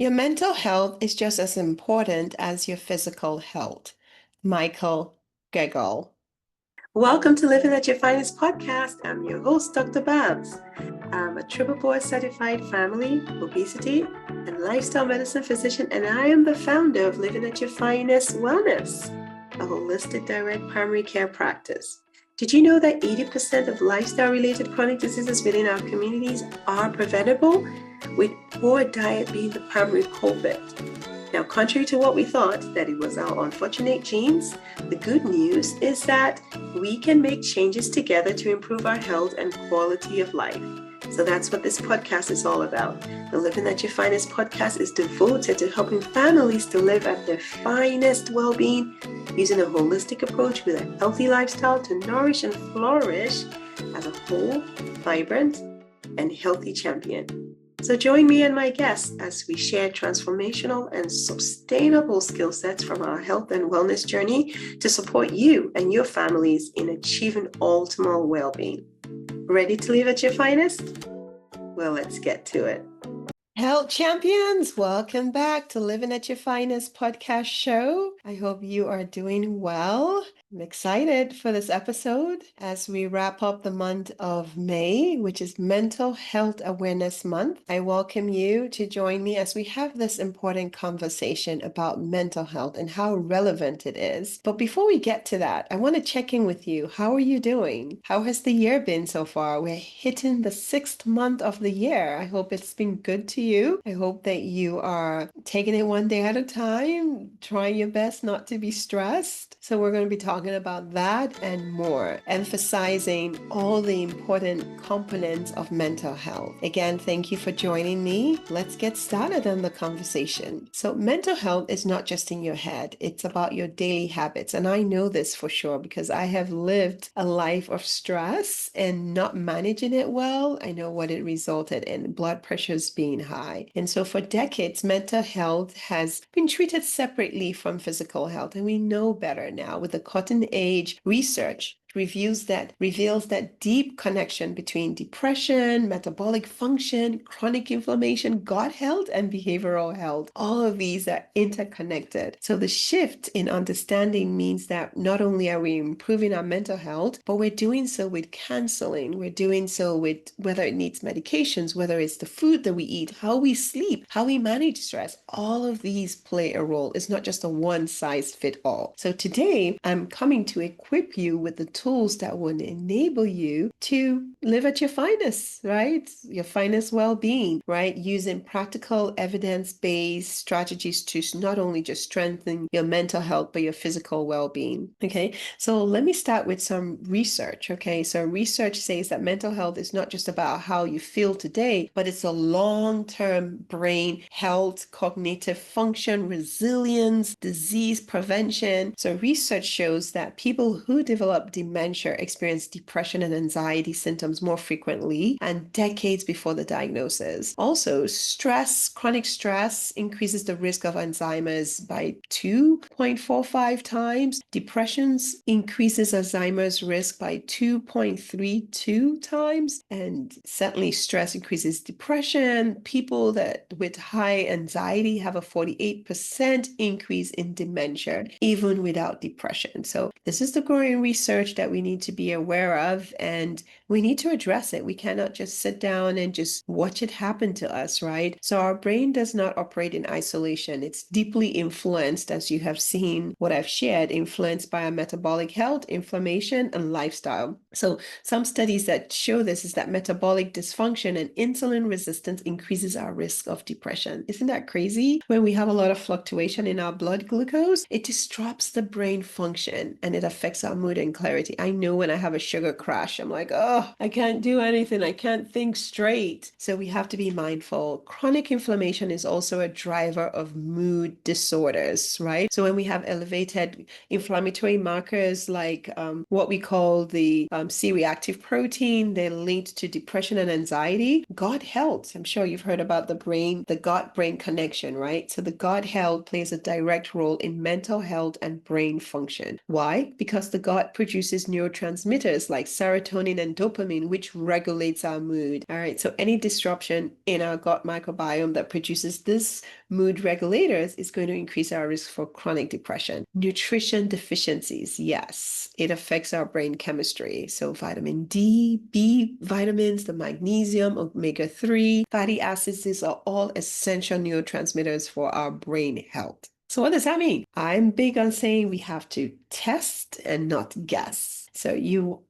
Your mental health is just as important as your physical health. Michael Gegel. Welcome to Living at Your Finest podcast. I'm your host, Dr. Babs. I'm a triple board certified family, obesity, and lifestyle medicine physician, and I am the founder of Living at Your Finest Wellness, a holistic direct primary care practice. Did you know that 80% of lifestyle-related chronic diseases within our communities are preventable, with poor diet being the primary culprit? Now, contrary to what we thought, that it was our unfortunate genes, the good news is that we can make changes together to improve our health and quality of life. So that's what this podcast is all about. The Living at Your Finest podcast is devoted to helping families to live at their finest well-being using a holistic approach with a healthy lifestyle to nourish and flourish as a whole, vibrant, and healthy champion. So join me and my guests as we share transformational and sustainable skill sets from our health and wellness journey to support you and your families in achieving optimal well-being. Ready to live at your finest? Well, let's get to it. Health champions, welcome back to Living at Your Finest podcast show. I hope you are doing well. I'm excited for this episode as we wrap up the month of May, which is Mental Health Awareness Month. I welcome you to join me as we have this important conversation about mental health and how relevant it is. But before we get to that, I want to check in with you. How are you doing? How has the year been so far? We're hitting the 6th month of the year. I hope it's been good to you. I hope that you are taking it one day at a time, trying your best not to be stressed. So we're going to be talking about that and more, emphasizing all the important components of mental health. Again, thank you for joining me. Let's get started on the conversation. So mental health is not just in your head. It's about your daily habits. And I know this for sure because I have lived a life of stress and not managing it well. I know what it resulted in, blood pressures being high. And so for decades, mental health has been treated separately from physical health. And we know better now with the cutting edge research reveals that deep connection between depression, metabolic function, chronic inflammation, gut health, and behavioral health. All of these are interconnected. So the shift in understanding means that not only are we improving our mental health, but we're doing so with counseling. We're doing so with whether it needs medications, whether it's the food that we eat, how we sleep, how we manage stress. All of these play a role. It's not just a one size fit all. So today I'm coming to equip you with the tools that will enable you to live at your finest, right? Your finest well-being, right? Using practical evidence-based strategies to not only just strengthen your mental health, but your physical well-being. Okay. So let me start with some research. Okay. So research says that mental health is not just about how you feel today, but it's a long-term brain health, cognitive function, resilience, disease prevention. So research shows that people who develop dementia experience depression and anxiety symptoms more frequently and decades before the diagnosis. Also, chronic stress increases the risk of Alzheimer's by 2.45 times. Depressions increases Alzheimer's risk by 2.32 times. And certainly stress increases depression. People that with high anxiety have a 48% increase in dementia, even without depression. So this is the growing research that we need to be aware of, and we need to address it. We cannot just sit down and just watch it happen to us, right? So our brain does not operate in isolation. It's deeply influenced, as you have seen what I've shared, influenced by our metabolic health, inflammation, and lifestyle. So some studies that show this is that metabolic dysfunction and insulin resistance increases our risk of depression. Isn't that crazy? When we have a lot of fluctuation in our blood glucose, it disrupts the brain function and it affects our mood and clarity. I know when I have a sugar crash, I'm like, oh, I can't do anything. I can't think straight. So we have to be mindful. Chronic inflammation is also a driver of mood disorders, right? So when we have elevated inflammatory markers like what we call the C-reactive protein, they're linked to depression and anxiety. Gut health, I'm sure you've heard about the gut-brain connection, right? So the gut health plays a direct role in mental health and brain function. Why? Because the gut produces neurotransmitters like serotonin and dopamine dopamine, which regulates our mood. All right. So any disruption in our gut microbiome that produces this mood regulators is going to increase our risk for chronic depression. Nutrition deficiencies, yes, it affects our brain chemistry. So vitamin D, B vitamins, the magnesium, omega-3, fatty acids, these are all essential neurotransmitters for our brain health. So what does that mean? I'm big on saying we have to test and not guess. So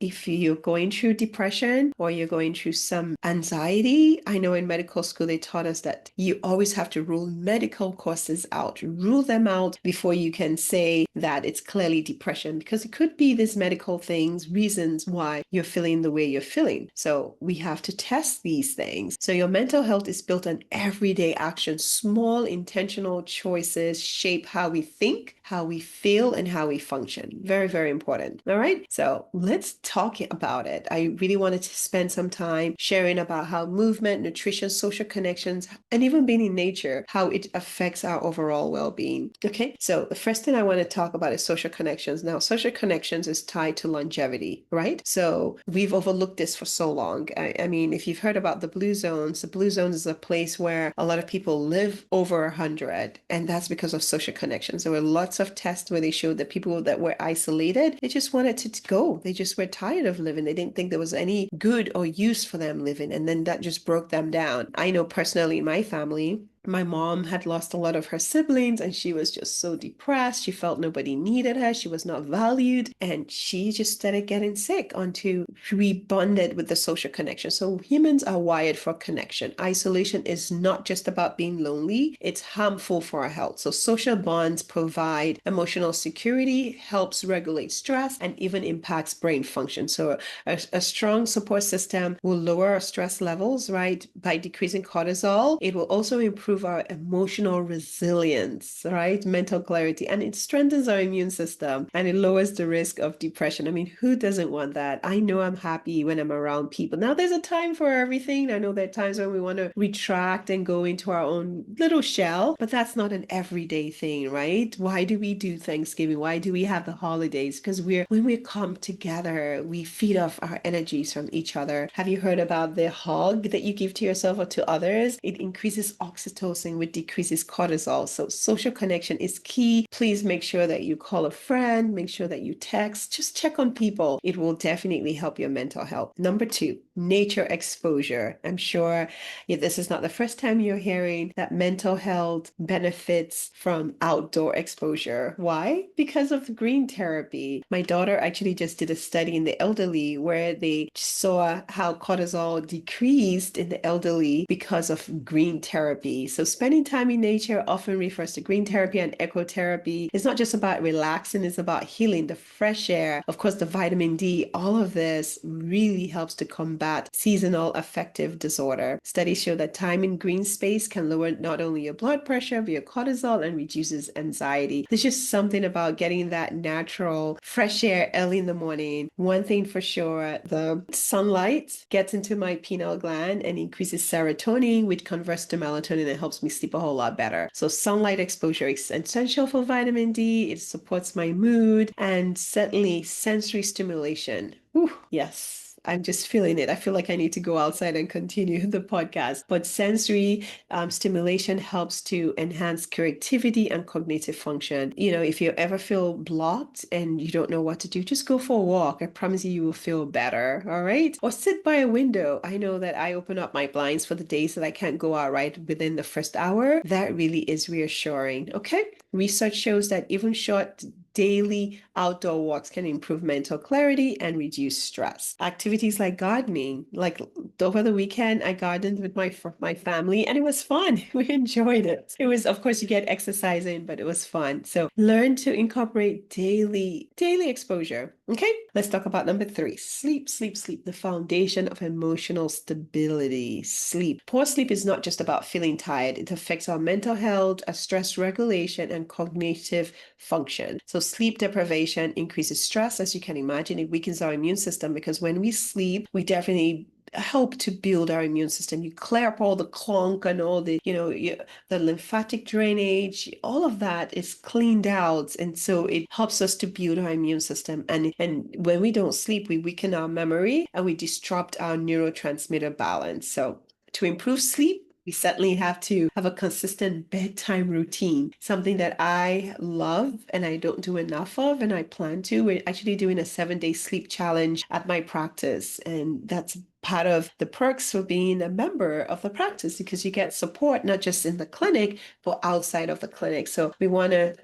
if you're going through depression or you're going through some anxiety, I know in medical school they taught us that you always have to rule medical causes out, rule them out before you can say that it's clearly depression, because it could be these medical things, reasons why you're feeling the way you're feeling. So we have to test these things. So your mental health is built on everyday actions. Small intentional choices shape how we think, how we feel, and how we function. Very, very important. All right. So let's talk about it. I really wanted to spend some time sharing about how movement, nutrition, social connections, and even being in nature, how it affects our overall well-being. Okay. So the first thing I want to talk about is social connections. Now, social connections is tied to longevity, right? So we've overlooked this for so long. I mean, if you've heard about the blue zones is a place where a lot of people live over 100, and that's because of social connections. There were lots of tests where they showed that people that were isolated, they just wanted to go. They just were tired of living. They didn't think there was any good or use for them living. And then that just broke them down. I know personally in my family, my mom had lost a lot of her siblings and she was just so depressed. She felt nobody needed her. She was not valued. And she just started getting sick until we bonded with the social connection. So humans are wired for connection. Isolation is not just about being lonely. It's harmful for our health. So social bonds provide emotional security, helps regulate stress, and even impacts brain function. So a strong support system will lower our stress levels, right? By decreasing cortisol. It will also improve our emotional resilience, right? Mental clarity, and it strengthens our immune system and it lowers the risk of depression. I mean, who doesn't want that? I know I'm happy when I'm around people. Now, there's a time for everything. I know there are times when we want to retract and go into our own little shell, but that's not an everyday thing, right? Why do we do Thanksgiving? Why do we have the holidays? Because when we come together, we feed off our energies from each other. Have you heard about the hug that you give to yourself or to others? It increases oxytocin, which decreases cortisol. So social connection is key. Please make sure that you call a friend, make sure that you text, just check on people. It will definitely help your mental health. Number 2, nature exposure. I'm sure this is not the first time you're hearing that mental health benefits from outdoor exposure. Why? Because of green therapy. My daughter actually just did a study in the elderly where they saw how cortisol decreased in the elderly because of green therapy. So spending time in nature often refers to green therapy and ecotherapy. It's not just about relaxing, it's about healing. The fresh air, of course, the vitamin D, all of this really helps to combat seasonal affective disorder. Studies show that time in green space can lower not only your blood pressure, but your cortisol and reduces anxiety. There's just something about getting that natural fresh air early in the morning. One thing for sure, the sunlight gets into my pineal gland and increases serotonin, which converts to melatonin and helps me sleep a whole lot better. So sunlight exposure is essential for vitamin D. It supports my mood, and certainly sensory stimulation. Whew, yes. I'm just feeling it. I feel like I need to go outside and continue the podcast. But sensory stimulation helps to enhance creativity and cognitive function. If you ever feel blocked and you don't know what to do, just go for a walk. I promise you will feel better. All right. Or sit by a window. I know that I open up my blinds for the days that I can't go out right within the first hour. That really is reassuring. Okay. Research shows that even short daily outdoor walks can improve mental clarity and reduce stress. Activities like gardening, like over the weekend, I gardened with my family and it was fun. We enjoyed it. It was, of course, you get exercise in, but it was fun. So learn to incorporate daily exposure. Okay, let's talk about number 3. Sleep, the foundation of emotional stability. Sleep. Poor sleep is not just about feeling tired. It affects our mental health, our stress regulation, and cognitive function. So sleep deprivation increases stress, as you can imagine. It weakens our immune system because when we sleep, we definitely help to build our immune system. You clear up all the clunk and all the, the lymphatic drainage, all of that is cleaned out. And so it helps us to build our immune system. And when we don't sleep, we weaken our memory and we disrupt our neurotransmitter balance. So to improve sleep, we certainly have to have a consistent bedtime routine, something that I love and I don't do enough of, and I plan to. We're actually doing a 7-day sleep challenge at my practice, and that's part of the perks for being a member of the practice because you get support not just in the clinic but outside of the clinic. So we want to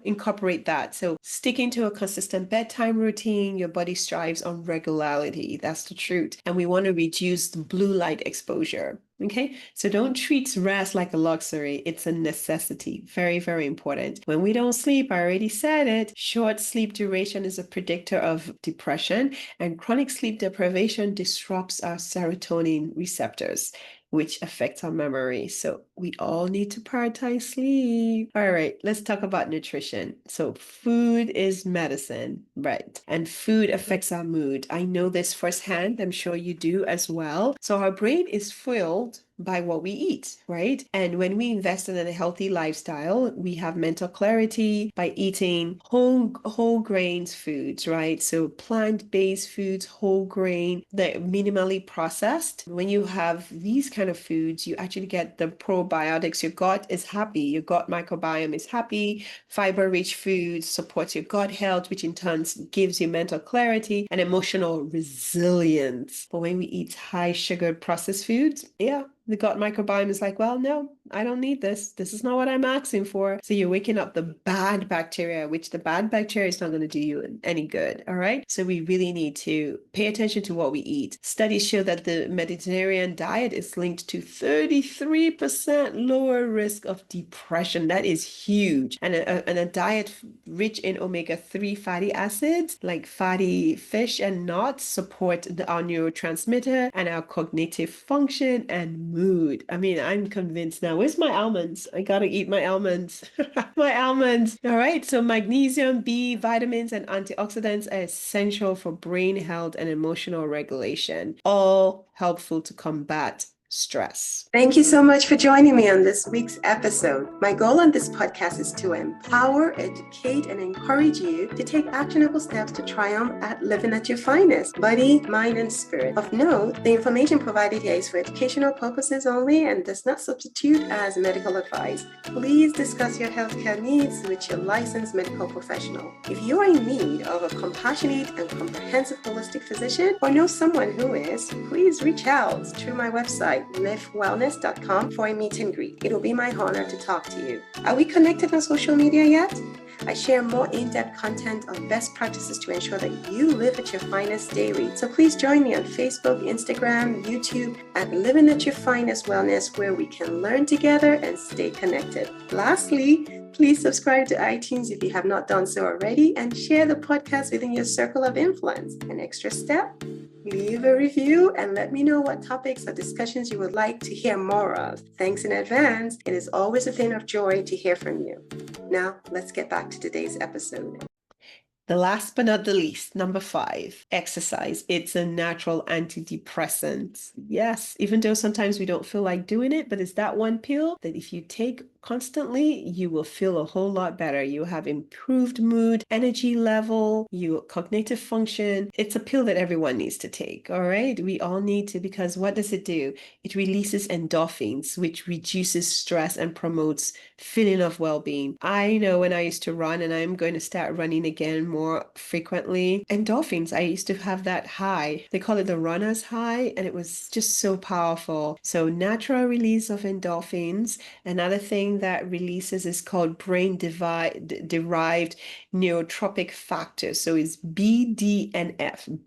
incorporate that. So sticking to a consistent bedtime routine, your body strives on regularity. That's the truth. And we want to reduce the blue light exposure. Okay, so don't treat rest like a luxury. It's a necessity. Very, very important. When we don't sleep, I already said it, short sleep duration is a predictor of depression, and chronic sleep deprivation disrupts our serotonin receptors, which affects our memory. So we all need to prioritize sleep. All right, let's talk about nutrition. So food is medicine, right? And food affects our mood. I know this firsthand. I'm sure you do as well. So our brain is fueled by what we eat, right? And when we invest in a healthy lifestyle, we have mental clarity by eating whole grains foods, right? So plant-based foods, whole grain, they're minimally processed. When you have these kind of foods, you actually get the probiotics. Your gut is happy. Your gut microbiome is happy. Fiber-rich foods supports your gut health, which in turn gives you mental clarity and emotional resilience. But when we eat high sugar processed foods, yeah, the gut microbiome is like, well, no, I don't need this. This is not what I'm asking for. So you're waking up the bad bacteria, which the bad bacteria is not going to do you any good. All right. So we really need to pay attention to what we eat. Studies show that the Mediterranean diet is linked to 33% lower risk of depression. That is huge. And a diet rich in omega-3 fatty acids, like fatty fish and nuts, support our neurotransmitter and our cognitive function and mood. I mean, I'm convinced now. Where's my almonds? I gotta eat my almonds. My almonds. All right. So magnesium, B, vitamins, and antioxidants are essential for brain health and emotional regulation, all helpful to combat stress. Thank you so much for joining me on this week's episode. My goal on this podcast is to empower, educate, and encourage you to take actionable steps to triumph at living at your finest, body, mind, and spirit. Of note, the information provided here is for educational purposes only and does not substitute as medical advice. Please discuss your healthcare needs with your licensed medical professional. If you are in need of a compassionate and comprehensive holistic physician or know someone who is, please reach out through my website, livewellness.com, for a meet and greet. It will be my honor to talk to you. Are we connected on social media yet? I share more in-depth content on best practices to ensure that you live at your finest daily. So please join me on Facebook, Instagram, YouTube at Living at Your Finest Wellness, where we can learn together and stay connected. Lastly, please subscribe to iTunes if you have not done so already and share the podcast within your circle of influence. An extra step? Leave a review and let me know what topics or discussions you would like to hear more of. Thanks in advance. It is always a thing of joy to hear from you. Now, let's get back to today's episode. The last but not the least, number 5, exercise. It's a natural antidepressant. Yes, even though sometimes we don't feel like doing it, but it's that one pill that if you take constantly, you will feel a whole lot better. You have improved mood, energy level, your cognitive function. It's a pill that everyone needs to take, all right? We all need to, because what does it do? It releases endorphins, which reduces stress and promotes feeling of well-being. I know when I used to run, and I'm going to start running again more frequently, endorphins, I used to have that high. They call it the runner's high, and it was just so powerful. So natural release of endorphins. Another thing that releases is called derived neurotropic factors. So it's BDNF,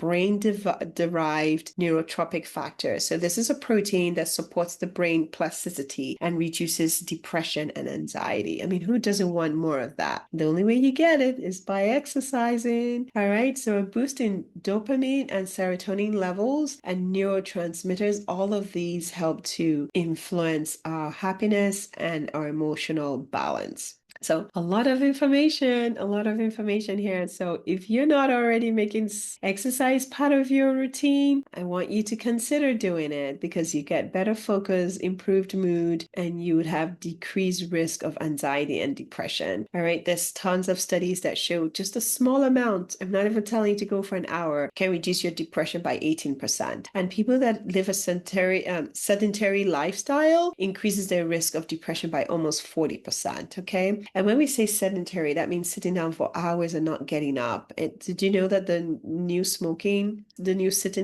derived neurotropic factor. So this is a protein that supports the brain plasticity and reduces depression and anxiety. I mean, who doesn't want more of that? The only way you get it is by exercising. All right. So a boost in dopamine and serotonin levels and neurotransmitters, all of these help to influence our happiness and our emotional balance. So a lot of information, here. So if you're not already making exercise part of your routine, I want you to consider doing it because you get better focus, improved mood, and you would have decreased risk of anxiety and depression. All right. There's tons of studies that show just a small amount. I'm not even telling you to go for an hour can reduce your depression by 18%. And people that live a sedentary lifestyle increases their risk of depression by almost 40%. Okay. And when we say sedentary, that means sitting down for hours and not getting up. Did you know that the new sitting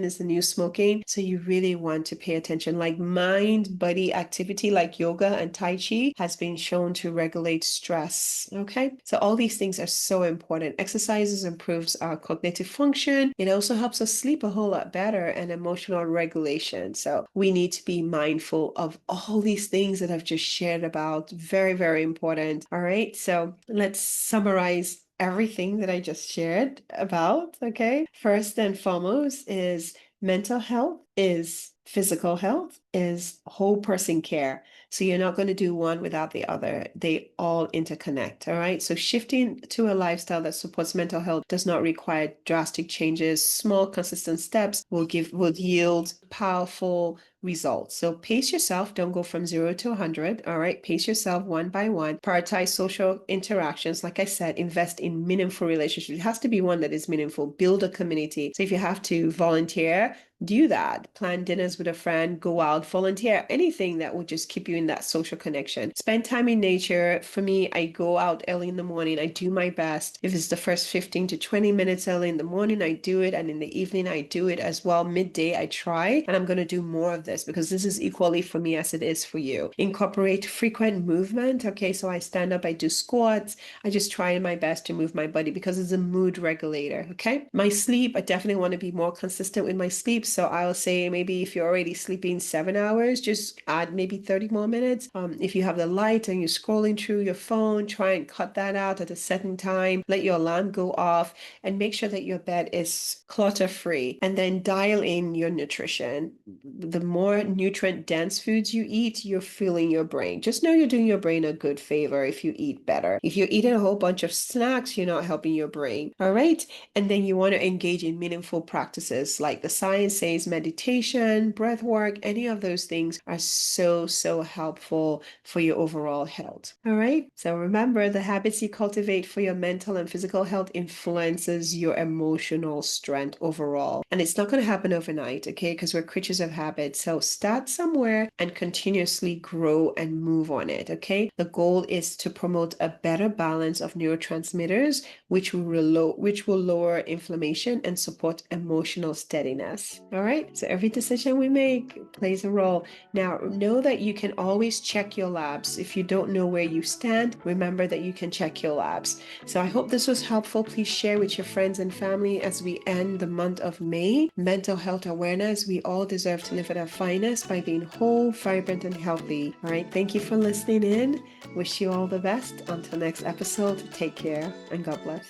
is the new smoking? So you really want to pay attention. Like mind body activity like yoga and Tai Chi has been shown to regulate stress. Okay. So all these things are so important. Exercises improves our cognitive function. It also helps us sleep a whole lot better and emotional regulation. So we need to be mindful of all these things that I've just shared about. Very, very important. All right. So let's summarize everything that I just shared about. Okay. First and foremost is mental health is physical health is whole person care. So you're not going to do one without the other. They all interconnect. All right. So shifting to a lifestyle that supports mental health does not require drastic changes. Small, consistent steps will yield powerful results. So pace yourself. Don't go from 0 to 100. All right. Pace yourself one by one. Prioritize social interactions. Like I said, invest in meaningful relationships. It has to be one that is meaningful. Build a community. So if you have to volunteer, do that. Plan dinners with a friend, go out, volunteer, anything that will just keep you in that social connection. Spend time in nature. For me, I go out early in the morning. I do my best. If it's the first 15 to 20 minutes early in the morning, I do it. And in the evening, I do it as well. Midday, I try. And I'm going to do more of this because this is equally for me as it is for you. Incorporate frequent movement. Okay, so I stand up, I do squats. I just try my best to move my body because it's a mood regulator. Okay, my sleep, I definitely want to be more consistent with my sleep. So I'll say maybe if you're already sleeping 7 hours, just add maybe 30 more minutes. If you have the light and you're scrolling through your phone, try and cut that out at a certain time. Let your alarm go off and make sure that your bed is clutter free. And then dial in your nutrition. The more nutrient dense foods you eat, you're filling your brain. Just know you're doing your brain a good favor if you eat better. If you're eating a whole bunch of snacks, you're not helping your brain. All right. And then you want to engage in meaningful practices like the science says meditation, breath work, any of those things are so, so helpful for your overall health. All right. So remember, the habits you cultivate for your mental and physical health influences your emotional strength overall. And it's not going to happen overnight, okay? Because we're creatures of habit. So start somewhere and continuously grow and move on it, okay? The goal is to promote a better balance of neurotransmitters, which will lower inflammation and support emotional steadiness. All right. So every decision we make plays a role. Now, know that you can always check your labs. If you don't know where you stand, remember that you can check your labs. So I hope this was helpful. Please share with your friends and family as we end the month of May. Mental health awareness. We all deserve to live at our finest by being whole, vibrant, and healthy. All right. Thank you for listening in. Wish you all the best. Until next episode, take care and God bless.